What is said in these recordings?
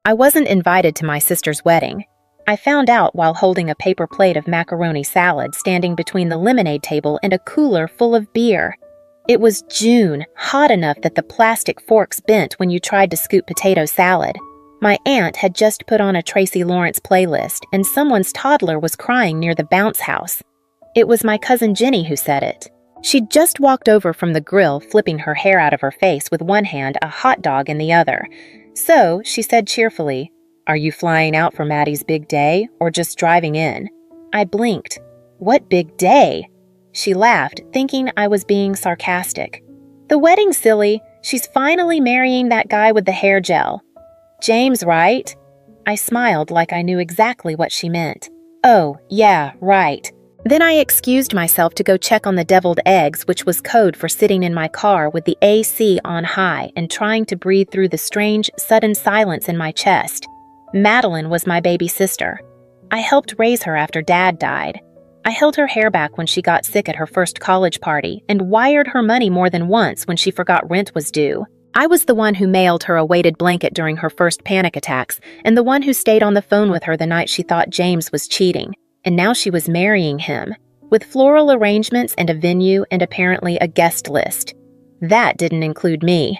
I wasn't invited to my sister's wedding. I found out while holding a paper plate of macaroni salad standing between the lemonade table and a cooler full of beer. It was June, hot enough that the plastic forks bent when you tried to scoop potato salad. My aunt had just put on a Tracy Lawrence playlist, and someone's toddler was crying near the bounce house. It was my cousin Jenny who said it. She'd just walked over from the grill, flipping her hair out of her face with one hand, a hot dog in the other. So, she said cheerfully, "Are you flying out for Maddie's big day, or just driving in?" I blinked. "What big day?" She laughed, thinking I was being sarcastic. "The wedding, silly. She's finally marrying that guy with the hair gel." "James, right?" I smiled like I knew exactly what she meant. "Oh, yeah, right." Then I excused myself to go check on the deviled eggs, which was code for sitting in my car with the AC on high and trying to breathe through the strange, sudden silence in my chest. Madeline was my baby sister. I helped raise her after Dad died. I held her hair back when she got sick at her first college party and wired her money more than once when she forgot rent was due. I was the one who mailed her a weighted blanket during her first panic attacks and the one who stayed on the phone with her the night she thought James was cheating. And now she was marrying him, with floral arrangements and a venue and apparently a guest list. That didn't include me.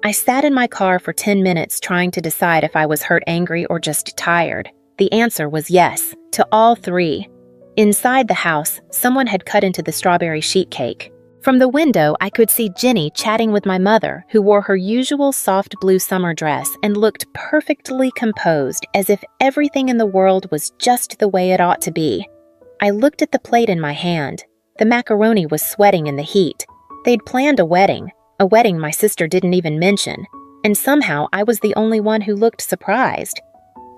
I sat in my car for 10 minutes trying to decide if I was hurt, angry, or just tired. The answer was yes, to all three. Inside the house, someone had cut into the strawberry sheet cake. From the window, I could see Jenny chatting with my mother, who wore her usual soft blue summer dress and looked perfectly composed, as if everything in the world was just the way it ought to be. I looked at the plate in my hand. The macaroni was sweating in the heat. They'd planned a wedding my sister didn't even mention, and somehow I was the only one who looked surprised.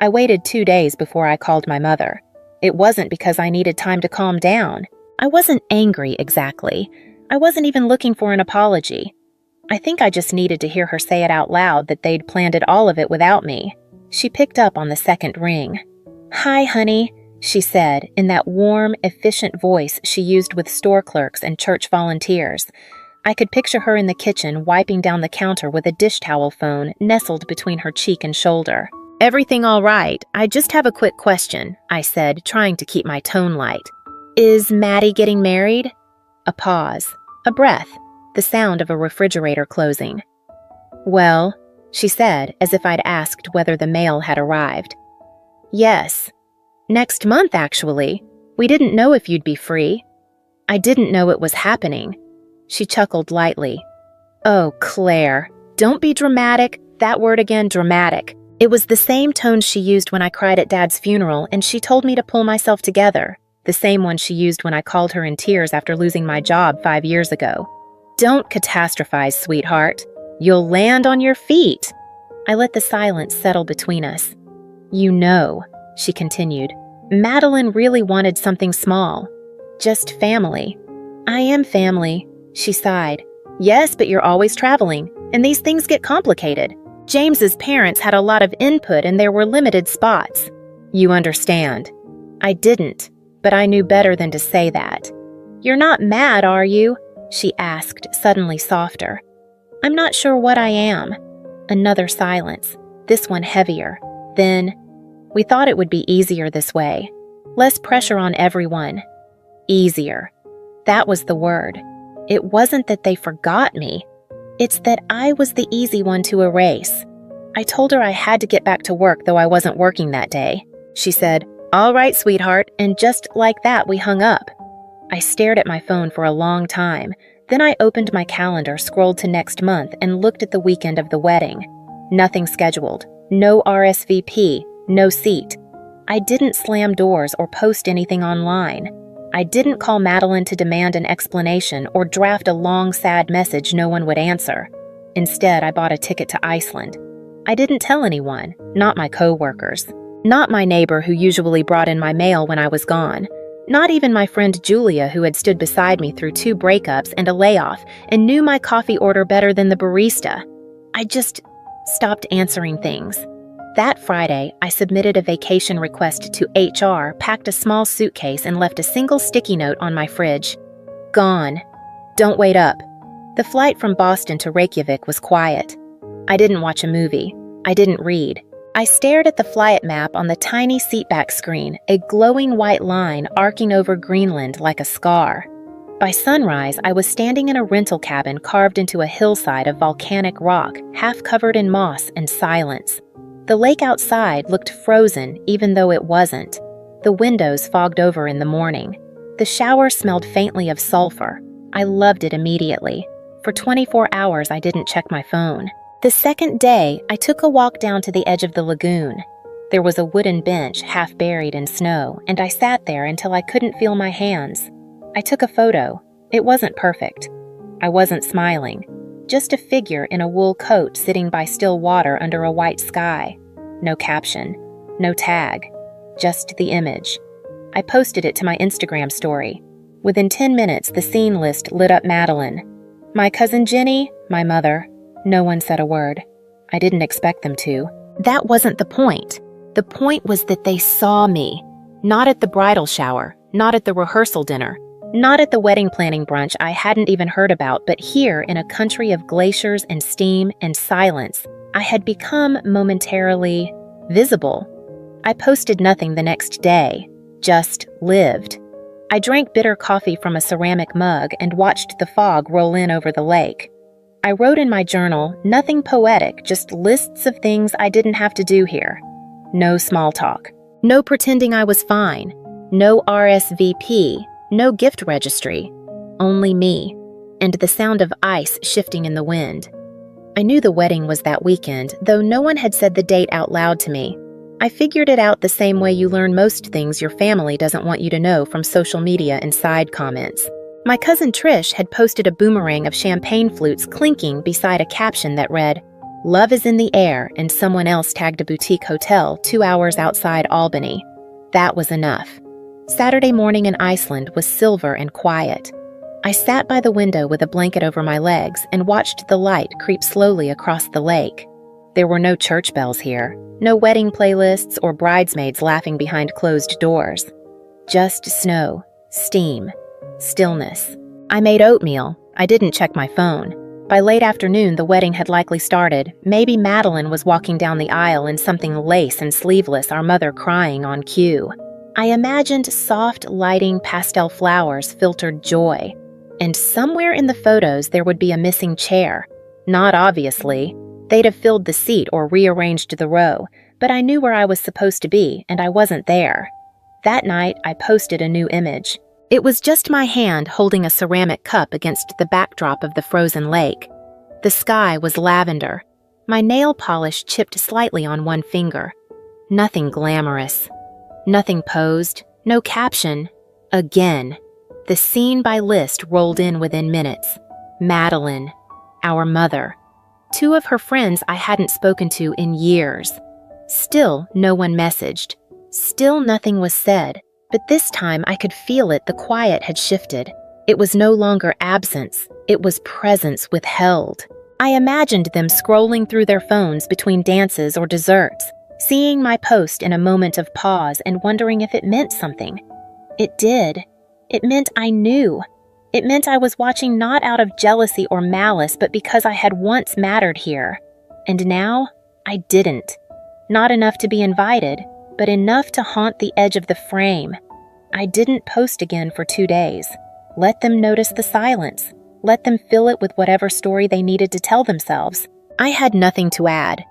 I waited 2 days before I called my mother. It wasn't because I needed time to calm down. I wasn't angry exactly. I wasn't even looking for an apology. I think I just needed to hear her say it out loud that they'd planned all of it without me. She picked up on the second ring. "Hi, honey," she said in that warm, efficient voice she used with store clerks and church volunteers. I could picture her in the kitchen wiping down the counter with a dish towel phone nestled between her cheek and shoulder. "Everything all right? I just have a quick question," I said, trying to keep my tone light. "Is Maddie getting married?" A pause. A breath. The sound of a refrigerator closing. "Well," she said, as if I'd asked whether the mail had arrived. "Yes. Next month, actually. We didn't know if you'd be free." "I didn't know it was happening." She chuckled lightly. "Oh, Claire, don't be dramatic. That word again, dramatic." It was the same tone she used when I cried at Dad's funeral, and she told me to pull myself together. The same one she used when I called her in tears after losing my job 5 years ago. "Don't catastrophize, sweetheart. You'll land on your feet." I let the silence settle between us. "You know," she continued, "Madeline really wanted something small. Just family." "I am family," she sighed. "Yes, but you're always traveling, and these things get complicated. James's parents had a lot of input and there were limited spots." "You understand." I didn't, but I knew better than to say that. "You're not mad, are you?" she asked, suddenly softer. "I'm not sure what I am." Another silence, this one heavier. Then, "We thought it would be easier this way. Less pressure on everyone." Easier. That was the word. It wasn't that they forgot me. It's that I was the easy one to erase. I told her I had to get back to work, though I wasn't working that day. She said, "All right, sweetheart," and just like that, we hung up. I stared at my phone for a long time. Then I opened my calendar, scrolled to next month, and looked at the weekend of the wedding. Nothing scheduled. No RSVP. No seat. I didn't slam doors or post anything online. I didn't call Madeline to demand an explanation or draft a long, sad message no one would answer. Instead, I bought a ticket to Iceland. I didn't tell anyone, not my co-workers, not my neighbor who usually brought in my mail when I was gone, not even my friend Julia who had stood beside me through 2 breakups and a layoff and knew my coffee order better than the barista. I just stopped answering things. That Friday, I submitted a vacation request to HR, packed a small suitcase, and left a single sticky note on my fridge. Gone. Don't wait up. The flight from Boston to Reykjavik was quiet. I didn't watch a movie. I didn't read. I stared at the flight map on the tiny seatback screen, a glowing white line arcing over Greenland like a scar. By sunrise, I was standing in a rental cabin carved into a hillside of volcanic rock, half covered in moss and silence. The lake outside looked frozen, even though it wasn't. The windows fogged over in the morning. The shower smelled faintly of sulfur. I loved it immediately. For 24 hours, I didn't check my phone. The second day, I took a walk down to the edge of the lagoon. There was a wooden bench half buried in snow, and I sat there until I couldn't feel my hands. I took a photo. It wasn't perfect. I wasn't smiling. Just a figure in a wool coat sitting by still water under a white sky. No caption. No tag. Just the image. I posted it to my Instagram story. Within 10 minutes, the scene list lit up Madeline. My cousin Jenny, my mother. No one said a word. I didn't expect them to. That wasn't the point. The point was that they saw me. Not at the bridal shower, not at the rehearsal dinner, not at the wedding planning brunch I hadn't even heard about, but here in a country of glaciers and steam and silence, I had become momentarily visible. I posted nothing the next day, just lived. I drank bitter coffee from a ceramic mug and watched the fog roll in over the lake. I wrote in my journal, nothing poetic, just lists of things I didn't have to do here. No small talk. No pretending I was fine. No RSVP. No gift registry. Only me. And the sound of ice shifting in the wind. I knew the wedding was that weekend, though no one had said the date out loud to me. I figured it out the same way you learn most things your family doesn't want you to know from social media and side comments. My cousin Trish had posted a boomerang of champagne flutes clinking beside a caption that read, "Love is in the air," and someone else tagged a boutique hotel 2 hours outside Albany. That was enough. Saturday morning in Iceland was silver and quiet. I sat by the window with a blanket over my legs and watched the light creep slowly across the lake. There were no church bells here, no wedding playlists or bridesmaids laughing behind closed doors. Just snow, steam, stillness. I made oatmeal. I didn't check my phone. By late afternoon, the wedding had likely started. Maybe Madeline was walking down the aisle in something lace and sleeveless, our mother crying on cue. I imagined soft, lighting pastel flowers filtered joy. And somewhere in the photos there would be a missing chair. Not obviously. They'd have filled the seat or rearranged the row, but I knew where I was supposed to be, and I wasn't there. That night, I posted a new image. It was just my hand holding a ceramic cup against the backdrop of the frozen lake. The sky was lavender. My nail polish chipped slightly on one finger. Nothing glamorous. Nothing posed. No caption. Again. The scene by list rolled in within minutes. Madeline. Our mother. 2 of her friends I hadn't spoken to in years. Still, no one messaged. Still nothing was said. But this time I could feel it, the quiet had shifted. It was no longer absence, it was presence withheld. I imagined them scrolling through their phones between dances or desserts, seeing my post in a moment of pause and wondering if it meant something. It did. It meant I knew. It meant I was watching not out of jealousy or malice, but because I had once mattered here. And now, I didn't. Not enough to be invited, but enough to haunt the edge of the frame. I didn't post again for 2 days. Let them notice the silence. Let them fill it with whatever story they needed to tell themselves. I had nothing to add.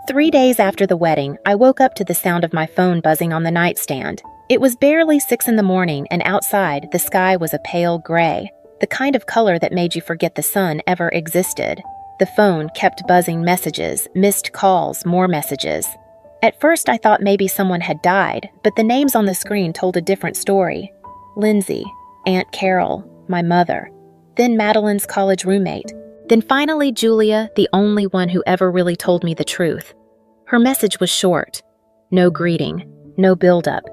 3 days after the wedding, I woke up to the sound of my phone buzzing on the nightstand. It was barely 6 in the morning, and outside, the sky was a pale gray, the kind of color that made you forget the sun ever existed. The phone kept buzzing messages, missed calls, more messages. At first, I thought maybe someone had died, but the names on the screen told a different story. Lindsay, Aunt Carol, my mother, then Madeline's college roommate, then finally Julia, the only one who ever really told me the truth. Her message was short. No greeting, no build-up.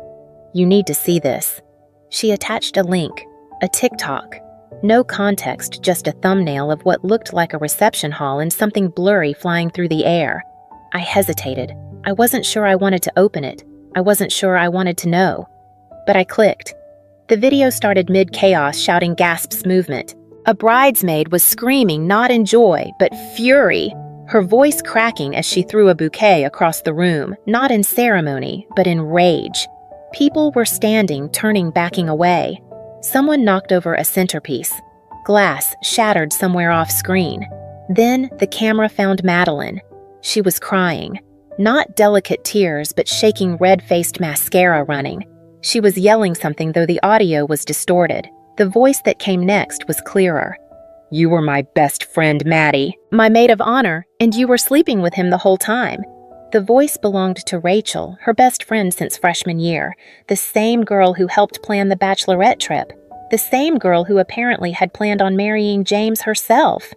You need to see this. She attached a link, a TikTok. No context, just a thumbnail of what looked like a reception hall and something blurry flying through the air. I hesitated. I wasn't sure I wanted to open it. I wasn't sure I wanted to know. But I clicked. The video started mid-chaos, shouting gasps movement. A bridesmaid was screaming not in joy, but fury. her voice cracking as she threw a bouquet across the room, not in ceremony, but in rage. People were standing, turning, backing away. Someone knocked over a centerpiece. Glass shattered somewhere off screen. Then the camera found Madeline. She was crying. Not delicate tears, but shaking red-faced mascara running. She was yelling something, though the audio was distorted. The voice that came next was clearer. "You were my best friend, Maddie. My maid of honor, and you were sleeping with him the whole time." The voice belonged to Rachel, her best friend since freshman year, the same girl who helped plan the bachelorette trip, the same girl who apparently had planned on marrying James herself.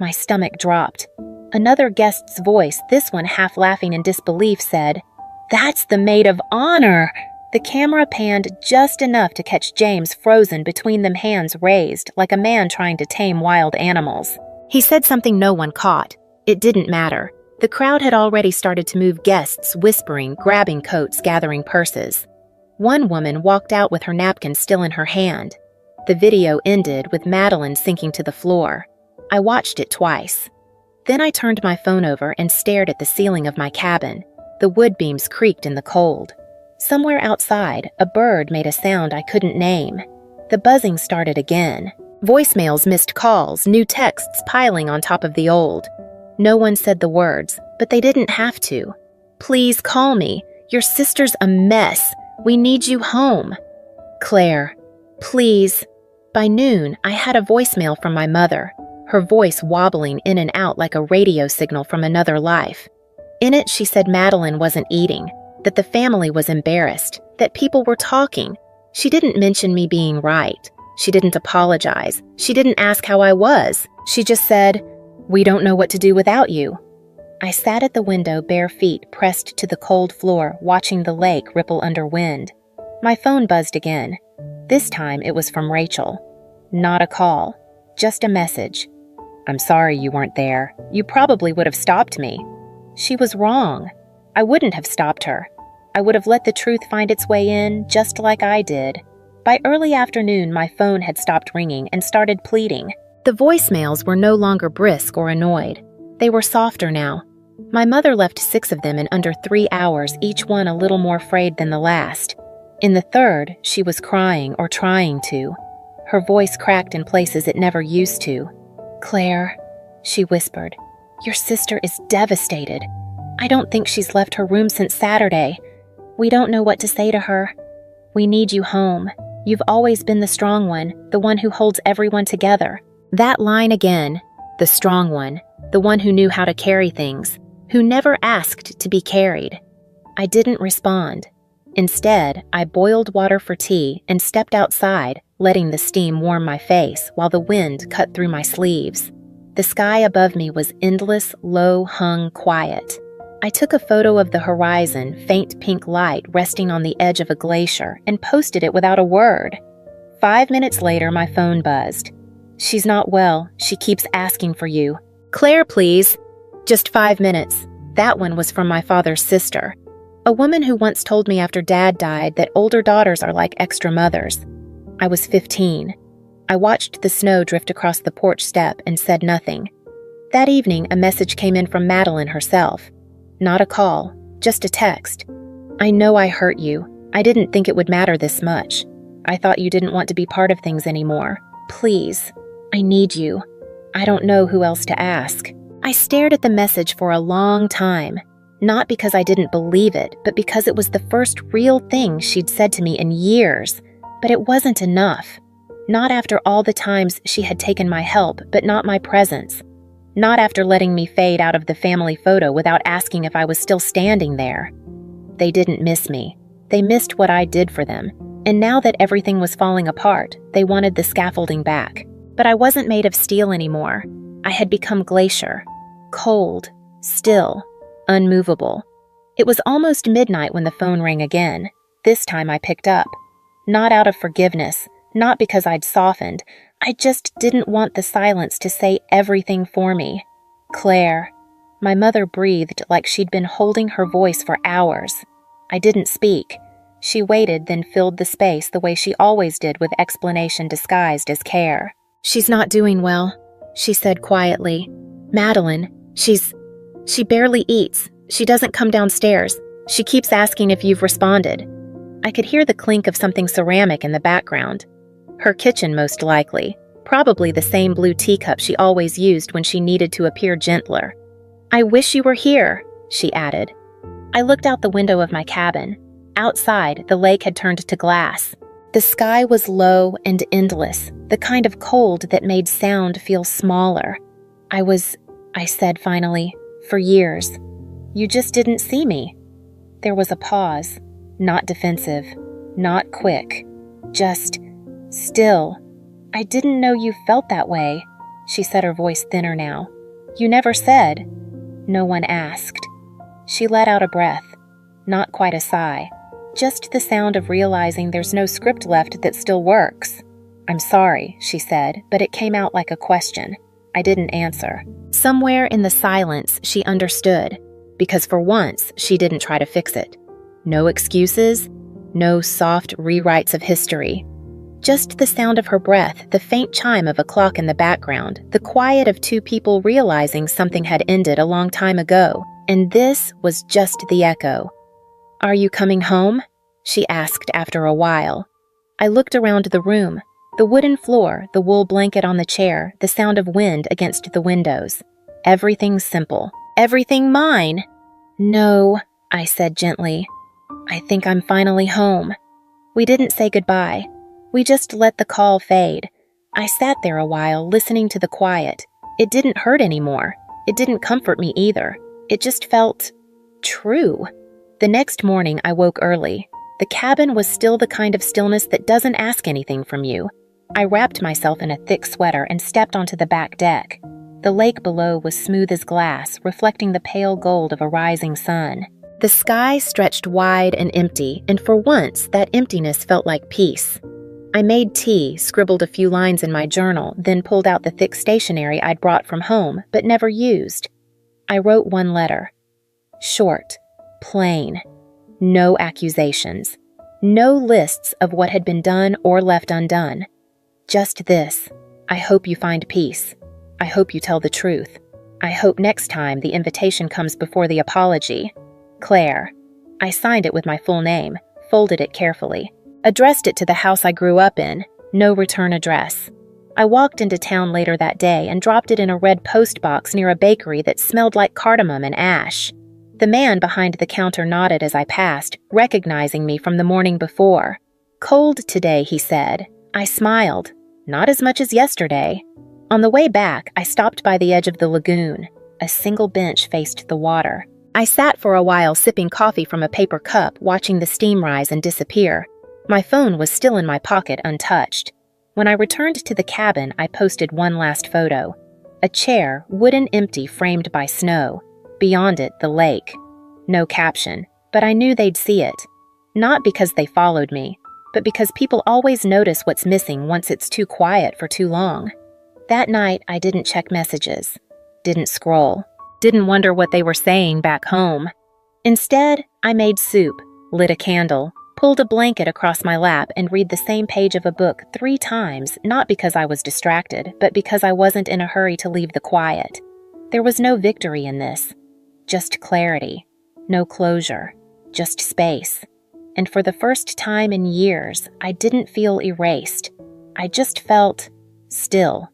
My stomach dropped. Another guest's voice, this one half laughing in disbelief, said, "That's the maid of honor." The camera panned just enough to catch James frozen between them, hands raised, like a man trying to tame wild animals. He said something no one caught. It didn't matter. The crowd had already started to move, guests whispering, grabbing coats, gathering purses. One woman walked out with her napkin still in her hand. The video ended with Madeline sinking to the floor. I watched it twice. Then I turned my phone over and stared at the ceiling of my cabin. The wood beams creaked in the cold. Somewhere outside, a bird made a sound I couldn't name. The buzzing started again. Voicemails, missed calls, new texts piling on top of the old. No one said the words, but they didn't have to. "Please call me. Your sister's a mess. We need you home. Claire, please." By noon, I had a voicemail from my mother, her voice wobbling in and out like a radio signal from another life. In it, she said Madeline wasn't eating, that the family was embarrassed, that people were talking. She didn't mention me being right. She didn't apologize. She didn't ask how I was. She just said, "We don't know what to do without you." I sat at the window, bare feet pressed to the cold floor, watching the lake ripple under wind. My phone buzzed again. This time it was from Rachel. Not a call, just a message. "I'm sorry you weren't there. You probably would have stopped me." She was wrong. I wouldn't have stopped her. I would have let the truth find its way in, just like I did. By early afternoon, my phone had stopped ringing and started pleading. The voicemails were no longer brisk or annoyed. They were softer now. My mother left 6 of them in under 3 hours, each one a little more frayed than the last. In the third, she was crying or trying to. Her voice cracked in places it never used to. "Claire," she whispered, "your sister is devastated. I don't think she's left her room since Saturday. We don't know what to say to her. We need you home. You've always been the strong one, the one who holds everyone together." That line again, the strong one, the one who knew how to carry things, who never asked to be carried. I didn't respond. Instead, I boiled water for tea and stepped outside, letting the steam warm my face while the wind cut through my sleeves. The sky above me was endless, low-hung quiet. I took a photo of the horizon, faint pink light resting on the edge of a glacier, and posted it without a word. 5 minutes later, my phone buzzed. "She's not well. She keeps asking for you. Claire, please." Just 5 minutes. That one was from my father's sister, a woman who once told me after Dad died that older daughters are like extra mothers. I was 15. I watched the snow drift across the porch step and said nothing. That evening, a message came in from Madeline herself. Not a call, just a text. "I know I hurt you. I didn't think it would matter this much. I thought you didn't want to be part of things anymore. Please, I need you. I don't know who else to ask." I stared at the message for a long time, not because I didn't believe it, but because it was the first real thing she'd said to me in years. But it wasn't enough. Not after all the times she had taken my help, but not my presence. Not after letting me fade out of the family photo without asking if I was still standing there. They didn't miss me. They missed what I did for them. And now that everything was falling apart, they wanted the scaffolding back. But I wasn't made of steel anymore. I had become glacier. Cold, still, unmovable. It was almost midnight when the phone rang again. This time I picked up. Not out of forgiveness, not because I'd softened. I just didn't want the silence to say everything for me. "Claire." My mother breathed like she'd been holding her voice for hours. I didn't speak. She waited, then filled the space the way she always did, with explanation disguised as care. "She's not doing well," she said quietly. "Madeline, she's She barely eats. She doesn't come downstairs. She keeps asking if you've responded. I could hear the clink of something ceramic in the background. Her kitchen, most likely. Probably the same blue teacup she always used when she needed to appear gentler. I wish you were here, she added. I looked out the window of my cabin. Outside, the lake had turned to glass. The sky was low and endless, the kind of cold that made sound feel smaller. I said finally, for years. You just didn't see me. There was a pause, not defensive, not quick, just still. I didn't know you felt that way, she said, her voice thinner now. You never said. No one asked. She let out a breath, not quite a sigh, just the sound of realizing there's no script left that still works. I'm sorry, she said, but it came out like a question. I didn't answer. Somewhere in the silence, she understood, because for once, she didn't try to fix it. No excuses, no soft rewrites of history. Just the sound of her breath, the faint chime of a clock in the background, the quiet of two people realizing something had ended a long time ago, and this was just the echo. Are you coming home? She asked after a while. I looked around the room. The wooden floor, the wool blanket on the chair, the sound of wind against the windows. Everything simple. Everything mine. No, I said gently. I think I'm finally home. We didn't say goodbye. We just let the call fade. I sat there a while, listening to the quiet. It didn't hurt anymore. It didn't comfort me either. It just felt true. The next morning, I woke early. The cabin was still the kind of stillness that doesn't ask anything from you. I wrapped myself in a thick sweater and stepped onto the back deck. The lake below was smooth as glass, reflecting the pale gold of a rising sun. The sky stretched wide and empty, and for once, that emptiness felt like peace. I made tea, scribbled a few lines in my journal, then pulled out the thick stationery I'd brought from home, but never used. I wrote one letter. Short, plain, no accusations, no lists of what had been done or left undone. Just this: I hope you find peace. I hope you tell the truth. I hope next time the invitation comes before the apology. Claire. I signed it with my full name, folded it carefully, addressed it to the house I grew up in, no return address. I walked into town later that day and dropped it in a red post box near a bakery that smelled like cardamom and ash. The man behind the counter nodded as I passed, recognizing me from the morning before. Cold today, he said. I smiled. Not as much as yesterday. On the way back, I stopped by the edge of the lagoon. A single bench faced the water. I sat for a while sipping coffee from a paper cup, watching the steam rise and disappear. My phone was still in my pocket, untouched. When I returned to the cabin, I posted one last photo. A chair, wooden empty, framed by snow. Beyond it, the lake. No caption, but I knew they'd see it. Not because they followed me, but because people always notice what's missing once it's too quiet for too long. That night, I didn't check messages, didn't scroll, didn't wonder what they were saying back home. Instead, I made soup, lit a candle, pulled a blanket across my lap, and read the same page of a book 3 times, not because I was distracted, but because I wasn't in a hurry to leave the quiet. There was no victory in this, just clarity, no closure, just space. And for the first time in years, I didn't feel erased. I just felt still.